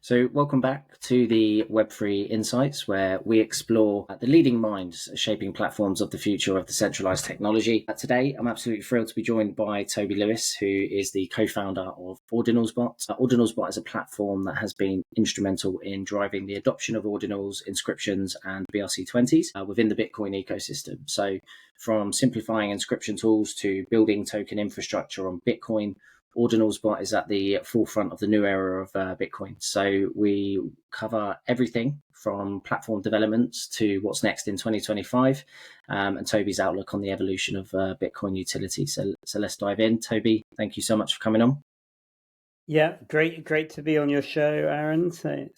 So, welcome back to the Web3 Insights, where we explore the leading minds shaping platforms of the future of decentralized technology. Today, I'm absolutely thrilled to be joined by Toby Lewis, who is the co-founder of OrdinalsBot. OrdinalsBot is a platform that has been instrumental in driving the adoption of Ordinals, Inscriptions, and BRC20s within the Bitcoin ecosystem. So, from simplifying inscription tools to building token infrastructure on Bitcoin, OrdinalsBot is at the forefront of the new era of Bitcoin. So we cover everything from platform developments to what's next in 2025 and Toby's outlook on the evolution of Bitcoin utility. So let's dive in. Toby, thank you so much for coming on. Yeah, great to be on your show, Aaron. So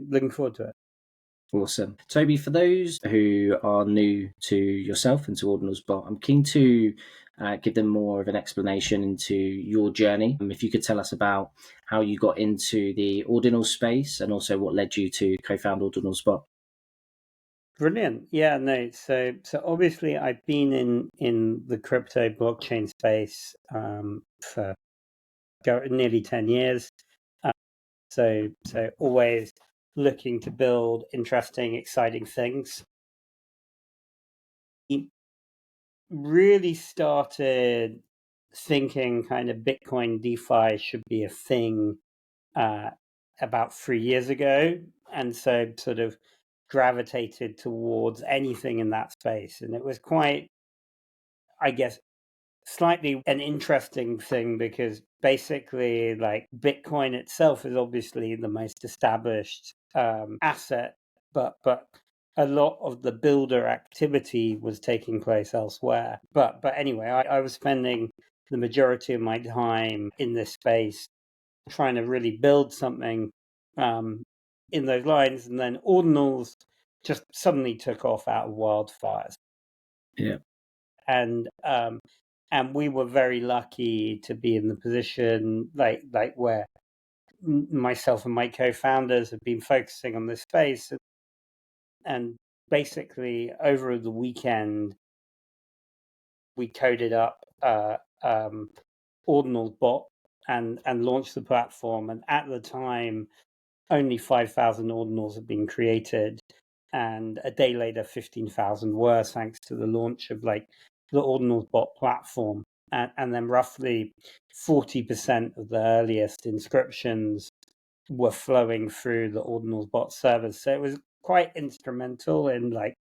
looking forward to it. Awesome. Toby, for those who are new to yourself and to OrdinalsBot, I'm keen to give them more of an explanation into your journey. If you could tell us about how you got into the Ordinal space and also what led you to co-found OrdinalsBot. Brilliant. Yeah, no. So obviously I've been in the crypto blockchain space for nearly 10 years. So always looking to build interesting, exciting things. Really started thinking kind of Bitcoin DeFi should be a thing about 3 years ago, and so sort of gravitated towards anything in that space. And it was quite, I guess, slightly an interesting thing because basically, like, Bitcoin itself is obviously the most established asset, but a lot of the builder activity was taking place elsewhere. But anyway, I was spending the majority of my time in this space trying to really build something in those lines, and then Ordinals just suddenly took off out of wildfires. Yeah. And we were very lucky to be in the position like where myself and my co-founders have been focusing on this space, and basically over the weekend we coded up OrdinalsBot and launched the platform. And at the time, only 5,000 ordinals had been created, and a day later 15,000 were, thanks to the launch of like the OrdinalsBot platform. And then roughly 40% of the earliest inscriptions were flowing through the OrdinalsBot servers. So it was quite instrumental in, like,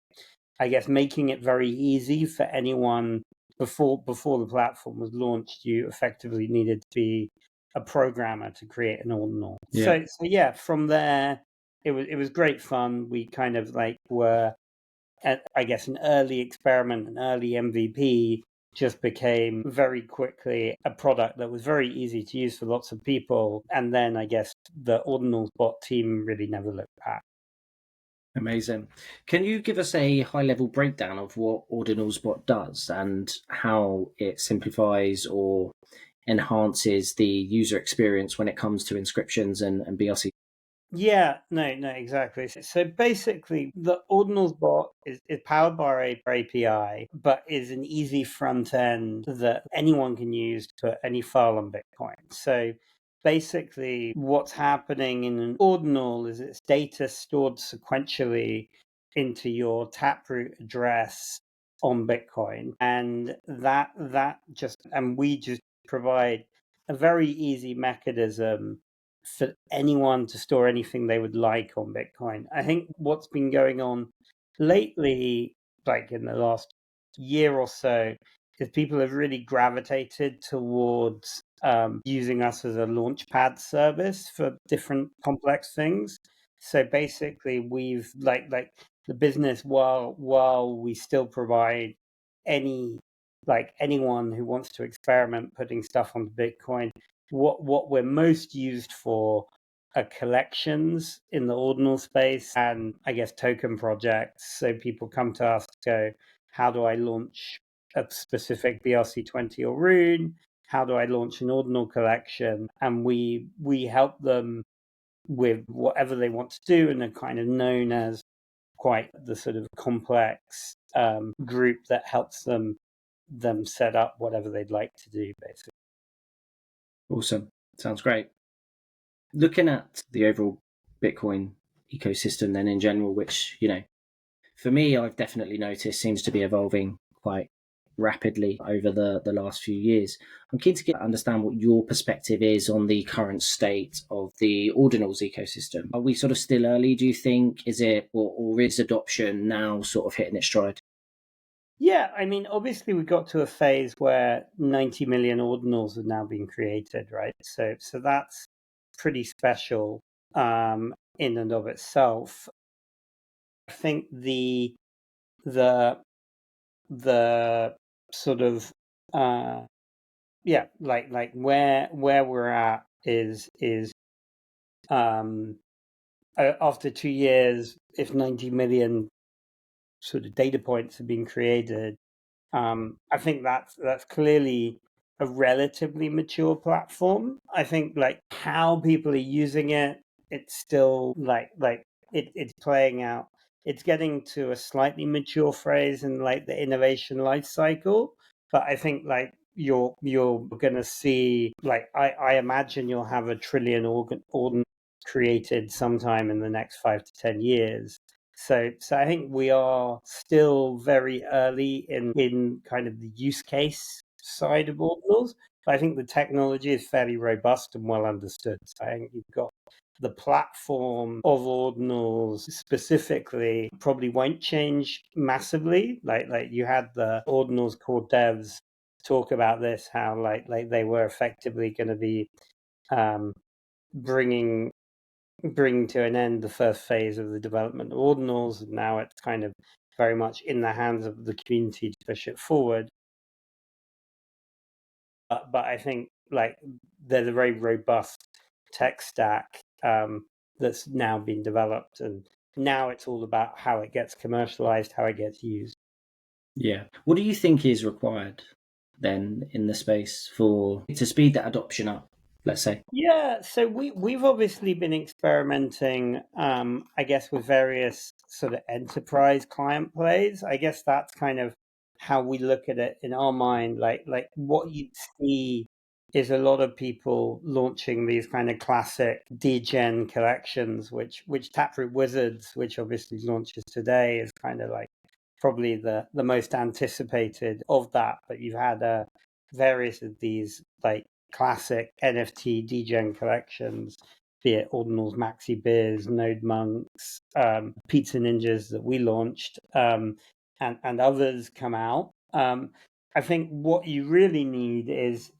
I guess, making it very easy for anyone. Before the platform was launched, you effectively needed to be a programmer to create an ordinal. Yeah. So yeah, from there it was great fun. We kind of like were at, I guess, an early experiment, an early MVP, just became very quickly a product that was very easy to use for lots of people. And then I guess the OrdinalsBot team really never looked back. Amazing. Can you give us a high-level breakdown of what OrdinalsBot does and how it simplifies or enhances the user experience when it comes to inscriptions and BRC? Yeah, no, exactly. So basically, the OrdinalsBot is powered by our API, but is an easy front end that anyone can use to put any file on Bitcoin. So basically, what's happening in an ordinal is its data stored sequentially into your taproot address on Bitcoin, and we just provide a very easy mechanism for anyone to store anything they would like on Bitcoin. I think what's been going on lately, like in the last year or so, is people have really gravitated towards using us as a launchpad service for different complex things. So basically, we've like the business, while we still provide anyone who wants to experiment putting stuff on Bitcoin. What we're most used for are collections in the ordinal space and, I guess, token projects. So people come to us to go, how do I launch a specific BRC20 or rune? How do I launch an ordinal collection? And we help them with whatever they want to do, and are kind of known as quite the sort of complex group that helps them set up whatever they'd like to do, basically. Awesome. Sounds great. Looking at the overall Bitcoin ecosystem then in general, which, for me, I've definitely noticed seems to be evolving quite rapidly over the last few years. I'm keen to understand what your perspective is on the current state of the Ordinals ecosystem. Are we sort of still early, do you think? Is it, or is adoption now sort of hitting its stride? Yeah, I mean, obviously we got to a phase where 90 million ordinals have now been created, right? So that's pretty special in and of itself. I think the the sort of like where we're at is after 2 years, if 90 million sort of data points have been created, I think that's clearly a relatively mature platform. I think like how people are using it, it's still it's playing out. It's getting to a slightly mature phase in like the innovation life cycle, but I think like you're gonna see like I imagine you'll have a trillion organ created sometime in the next 5 to 10 years. So I think we are still very early in kind of the use case side of Ordinals. But I think the technology is fairly robust and well understood. So I think you've got the platform of Ordinals specifically probably won't change massively. Like you had the Ordinals core devs talk about this, how like they were effectively going to be bringing to an end the first phase of the development of Ordinals. And now it's kind of very much in the hands of the community to push it forward. But I think like there's a very robust tech stack that's now been developed, and now it's all about how it gets commercialized, how it gets used. Yeah. What do you think is required then in the space to speed that adoption up, let's say? Yeah, so we've obviously been experimenting, I guess, with various sort of enterprise client plays. I guess that's kind of how we look at it in our mind. Like what you see is a lot of people launching these kind of classic degen collections, which Taproot Wizards, which obviously launches today, is kind of like probably the most anticipated of that. But you've had various of these like classic NFT degen collections, be it Ordinals, Maxi Beers, Node Monks, Pizza Ninjas that we launched, and others come out. I think what you really need is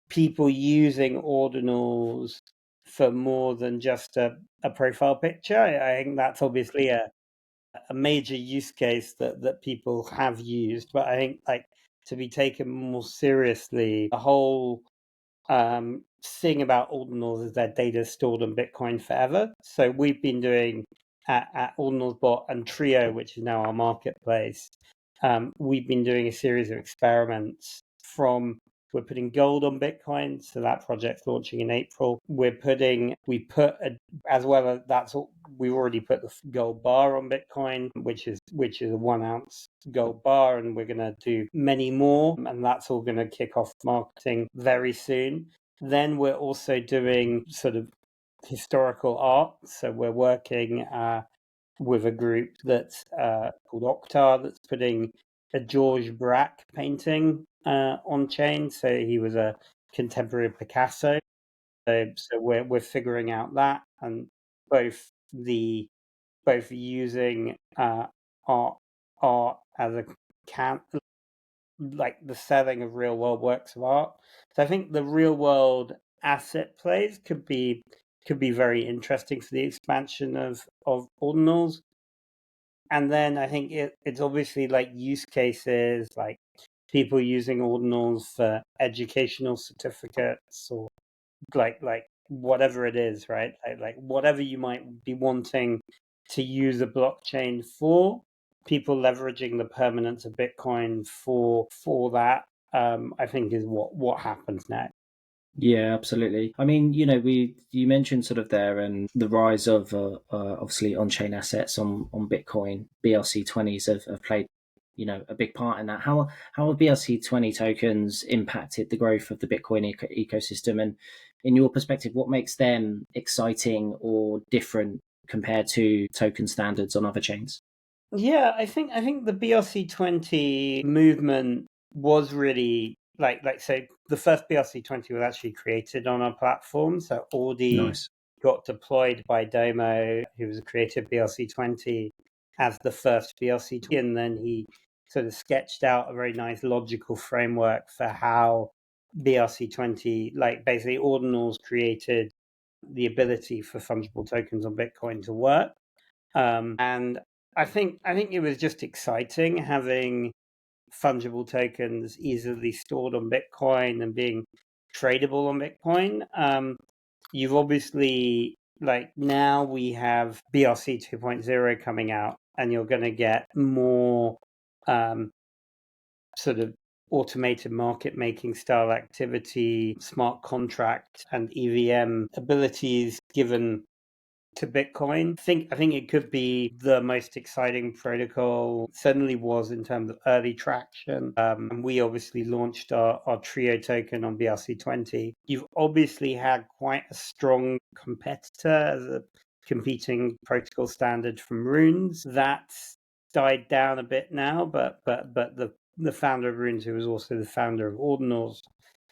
people using Ordinals for more than just a profile picture. I think that's obviously a major use case that people have used, but I think like to be taken more seriously, the whole thing about Ordinals is their data is stored on Bitcoin forever. So we've been doing at OrdinalsBot and Trio, which is now our marketplace, we've been doing a series of experiments we're putting gold on Bitcoin, so that project's launching in April. We already put the gold bar on Bitcoin, which is a 1 ounce gold bar, and we're going to do many more, and that's all going to kick off marketing very soon. Then we're also doing sort of historical art, so we're working with a group that's called Oktar, that's putting a George Braque painting on chain. So he was a contemporary of Picasso. So we're figuring out that, and both using art as a like the selling of real world works of art. So I think the real world asset plays could be very interesting for the expansion of Ordinals. And then I think it's obviously like use cases, like people using Ordinals for educational certificates, or like whatever it is, right? Like whatever you might be wanting to use a blockchain for, people leveraging the permanence of Bitcoin for that, I think is what happens next. Yeah, absolutely. I mean, you mentioned sort of there and the rise of obviously on-chain assets on Bitcoin. BRC20s have played, a big part in that. How have BRC20 tokens impacted the growth of the Bitcoin ecosystem? And in your perspective, what makes them exciting or different compared to token standards on other chains? Yeah, I think the BRC20 movement was really so the first BRC20 was actually created on our platform. So Audi Nice. got deployed by Domo, who was a creator of BRC20, as the first BRC20, and then he sort of sketched out a very nice logical framework for how BRC20, like basically Ordinals, created the ability for fungible tokens on Bitcoin to work. And I think it was just exciting having fungible tokens easily stored on Bitcoin and being tradable on Bitcoin. You've obviously, like, now we have BRC 2.0 coming out, and you're going to get more sort of automated market making style activity, smart contract and EVM abilities given to Bitcoin. I think it could be the most exciting protocol. Certainly was in terms of early traction. And we obviously launched our Trio token on BRC20. You've obviously had quite a strong competitor as a competing protocol standard from Runes. That's died down a bit now, but the founder of Runes, who was also the founder of Ordinals,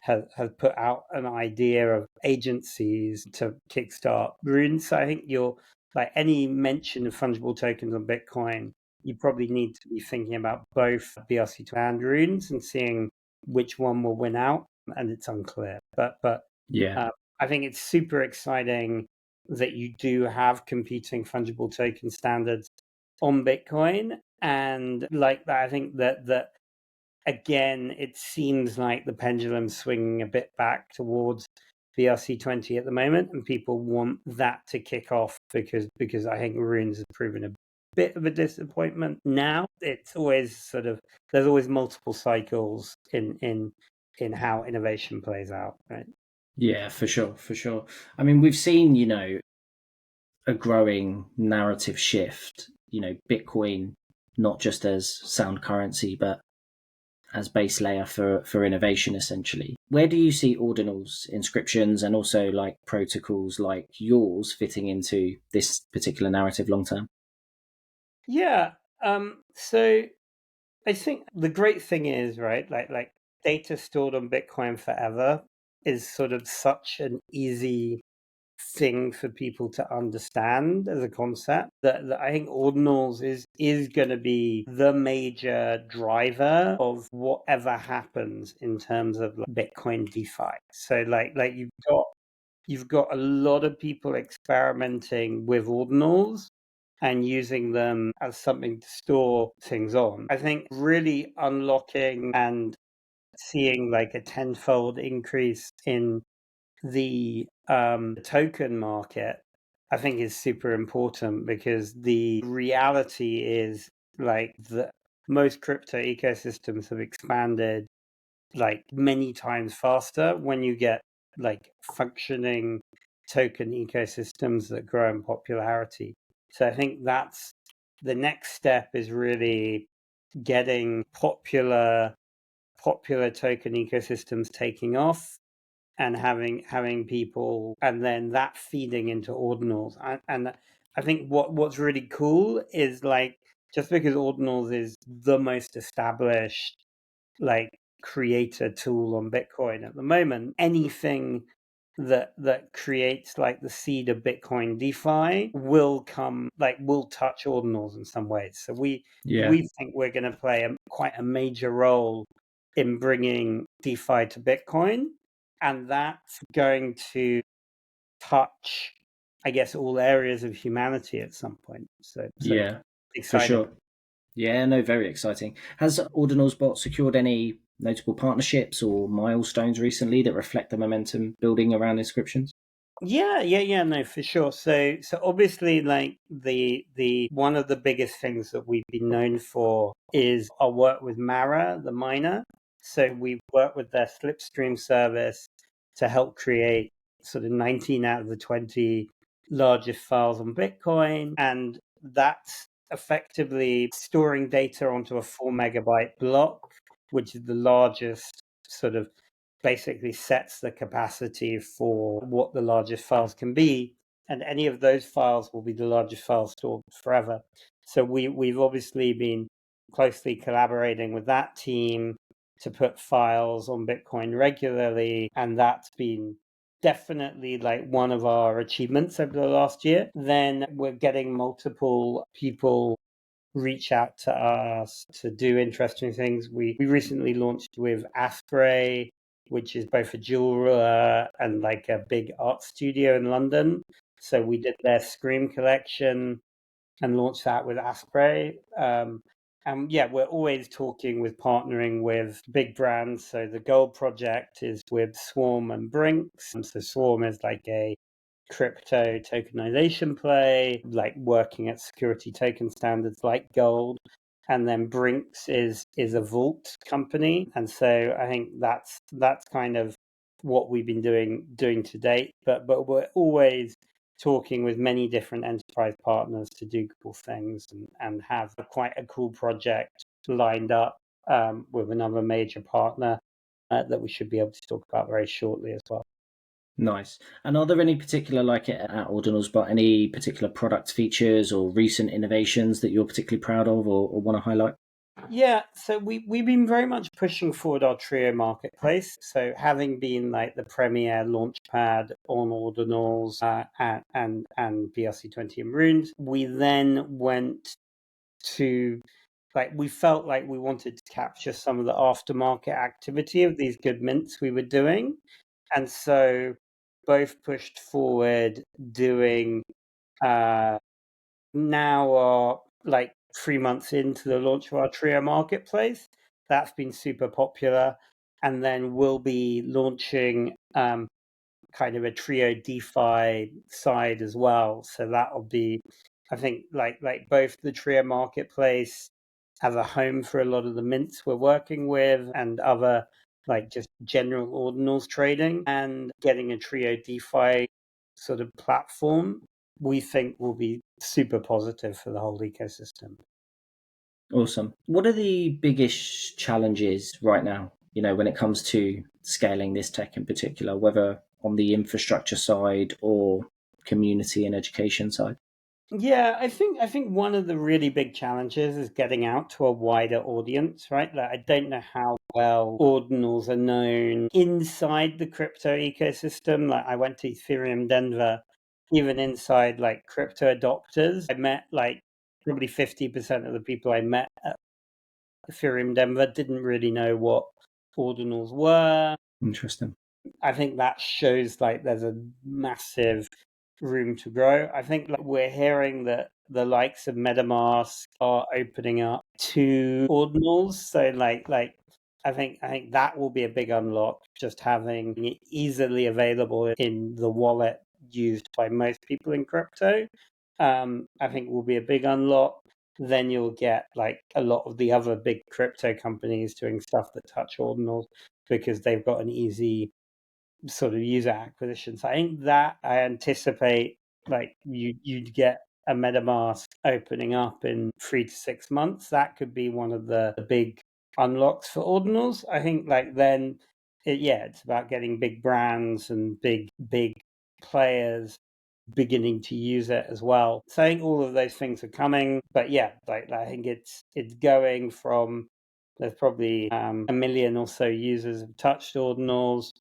has put out an idea of agencies to kickstart Runes. So I think you're, like, any mention of fungible tokens on Bitcoin, you probably need to be thinking about both BRC2 and Runes and seeing which one will win out. And it's unclear, but Yeah. I think it's super exciting that you do have competing fungible token standards on Bitcoin. And like that, I think that again, it seems like the pendulum's swinging a bit back towards BRC20 at the moment, and people want that to kick off because I think Runes has proven a bit of a disappointment. Now it's always sort of, there's always multiple cycles in how innovation plays out, right? Yeah, for sure, for sure. I mean, we've seen, a growing narrative shift, Bitcoin not just as sound currency, but as base layer for innovation, essentially. Where do you see ordinals, inscriptions, and also like protocols like yours fitting into this particular narrative long term? Yeah. So I think the great thing is, right, like data stored on Bitcoin forever is sort of such an easy thing for people to understand as a concept that I think ordinals is going to be the major driver of whatever happens in terms of, like, Bitcoin DeFi. So like you've got a lot of people experimenting with ordinals and using them as something to store things on. I think really unlocking and seeing like a tenfold increase in the token market, I think, is super important, because the reality is, like, the most crypto ecosystems have expanded like many times faster when you get like functioning token ecosystems that grow in popularity. So I think that's the next step, is really getting popular token ecosystems taking off and having people, and then that feeding into ordinals. And I think what's really cool is, like, just because ordinals is the most established, like, creator tool on Bitcoin at the moment, anything that creates like the seed of Bitcoin DeFi will touch ordinals in some ways. So Yeah, we think we're going to play quite a major role in bringing DeFi to Bitcoin, and that's going to touch, I guess, all areas of humanity at some point. So yeah, for exciting. sure. Yeah, no, very exciting. Has OrdinalsBot secured any notable partnerships or milestones recently that reflect the momentum building around inscriptions? Yeah, no, for sure. So obviously, like, the one of the biggest things that we've been known for is our work with Mara, the miner. So we've worked with their Slipstream service to help create sort of 19 out of the 20 largest files on Bitcoin, and that's effectively storing data onto a 4 megabyte block, which is the largest, sort of basically sets the capacity for what the largest files can be. and any of those files will be the largest file stored forever. So we've obviously been closely collaborating with that team to put files on Bitcoin regularly, and that's been definitely like one of our achievements over the last year. Then we're getting multiple people reach out to us to do interesting things. We recently launched with Asprey, which is both a jeweler and like a big art studio in London. So we did their Scream collection and launched that with Asprey. And yeah, we're always talking with partnering with big brands. So the Gold Project is with Swarm and Brinks. And so Swarm is like a crypto tokenization play, like working at security token standards like gold. And then Brinks is a vault company. And so I think that's kind of what we've been doing to date. But we're always talking with many different enterprise partners to do cool things and have quite a cool project lined up with another major partner that we should be able to talk about very shortly as well. Nice. And are there any particular, like at OrdinalsBot, any particular product features or recent innovations that you're particularly proud of or want to highlight? Yeah, so we've been very much pushing forward our Trio marketplace. So having been like the premier launchpad on Ordinals and BRC20 and Runes, we then went to like we felt like we wanted to capture some of the aftermarket activity of these good mints we were doing, and so both pushed forward doing now are like 3 months into the launch of our Trio marketplace. That's been super popular, and then we'll be launching kind of a Trio DeFi side as well. So that'll be, I think, like both the Trio marketplace as a home for a lot of the mints we're working with and other like just general ordinals trading, and getting a Trio DeFi sort of platform we think will be super positive for the whole ecosystem. Awesome. What are the biggest challenges right now, when it comes to scaling this tech in particular, whether on the infrastructure side or community and education side? Yeah, I think one of the really big challenges is getting out to a wider audience, right? Like, I don't know how well ordinals are known inside the crypto ecosystem. Like, I went to Ethereum Denver, even inside like crypto adopters. I met like probably 50% of the people I met at Ethereum Denver didn't really know what ordinals were. Interesting. I think that shows like there's a massive room to grow. I think like we're hearing that the likes of MetaMask are opening up to ordinals. So I think that will be a big unlock, just having it easily available in the wallet used by most people in crypto. I think will be a big unlock. Then you'll get like a lot of the other big crypto companies doing stuff that touch ordinals because they've got an easy sort of user acquisition. So I think that I anticipate like you'd get a MetaMask opening up in 3 to 6 months. That could be one of the big unlocks for ordinals. I think like then it's about getting big brands and big players beginning to use it as well. So I think all of those things are coming. But yeah, like I think it's going from there's probably a million or so users have touched ordinals.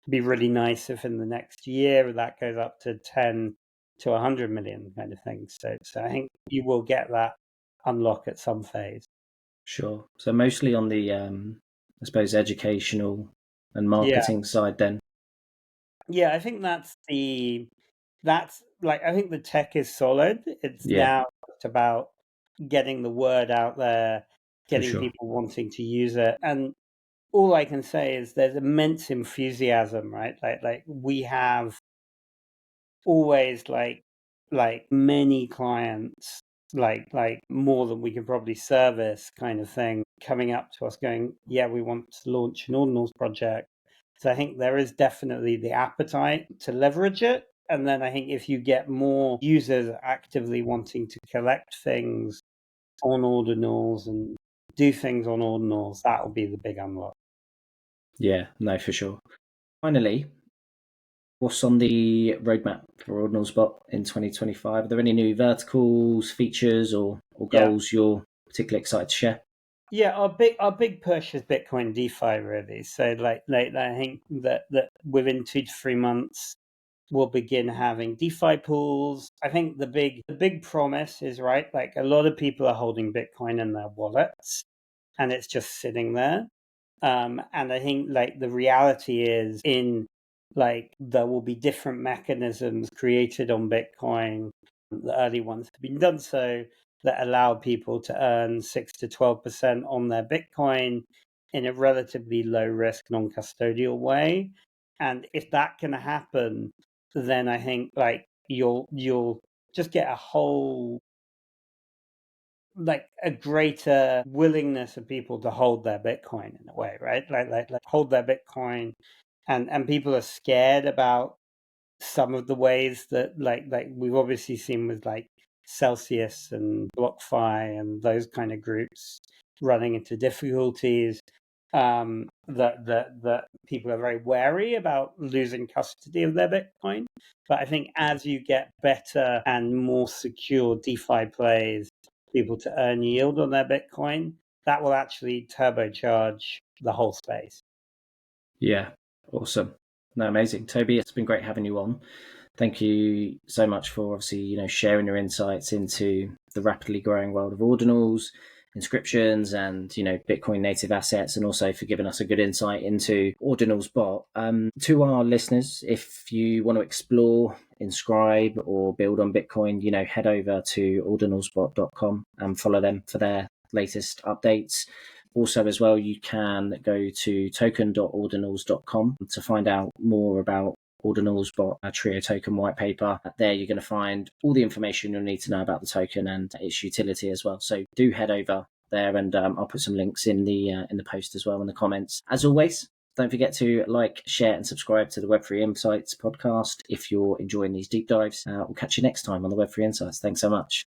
It'd be really nice if in the next year that goes up to 10 to 100 million kind of thing. So I think you will get that unlock at some phase. Sure. So mostly on the, I suppose, educational and Yeah. marketing side then. Yeah, I think that's like I think the tech is solid. It's Yeah, now just about getting the word out there, for getting sure. people wanting to use it. And all I can say is there's immense enthusiasm, right? Like we have always like many clients, like more than we can probably service kind of thing, coming up to us going, yeah, we want to launch an ordinals project. So I think there is definitely the appetite to leverage it. And then I think if you get more users actively wanting to collect things on ordinals and do things on ordinals, that will be the big unlock. Yeah, no, for sure. Finally, What's on the roadmap for OrdinalsBot in 2025? Are there any new verticals, features, or goals you're particularly excited to share? Yeah, our big push is Bitcoin DeFi really. So I think that within 2 to 3 months we'll begin having DeFi pools. I think the big promise is right. Like a lot of people are holding Bitcoin in their wallets, and it's just sitting there. And I think like the reality is there will be different mechanisms created on Bitcoin. The early ones have been done so that allow people to earn 6 to 12% on their Bitcoin in a relatively low risk, non custodial way. And if that can happen, then I think like you'll just get a whole like a greater willingness of people to hold their Bitcoin in a way, right? Like hold their Bitcoin, and people are scared about some of the ways that like we've obviously seen with like Celsius and BlockFi and those kind of groups running into difficulties. That people are very wary about losing custody of their Bitcoin. But I think as you get better and more secure DeFi plays, people to earn yield on their Bitcoin, that will actually turbocharge the whole space. Yeah, awesome. No, amazing. Toby, it's been great having you on. Thank you so much for obviously, sharing your insights into the rapidly growing world of ordinals, inscriptions, and, Bitcoin native assets, and also for giving us a good insight into OrdinalsBot. To our listeners, if you want to explore, inscribe, or build on Bitcoin, head over to ordinalsbot.com and follow them for their latest updates. Also, as well, you can go to token.ordinals.com to find out more about OrdinalsBot, a Trio token white paper. There you're going to find all the information you'll need to know about the token and its utility as well. So do head over there, and I'll put some links in the post as well in the comments. As always, don't forget to like, share, and subscribe to the Web3 Insights podcast if you're enjoying these deep dives. We'll catch you next time on the Web3 Insights. Thanks so much.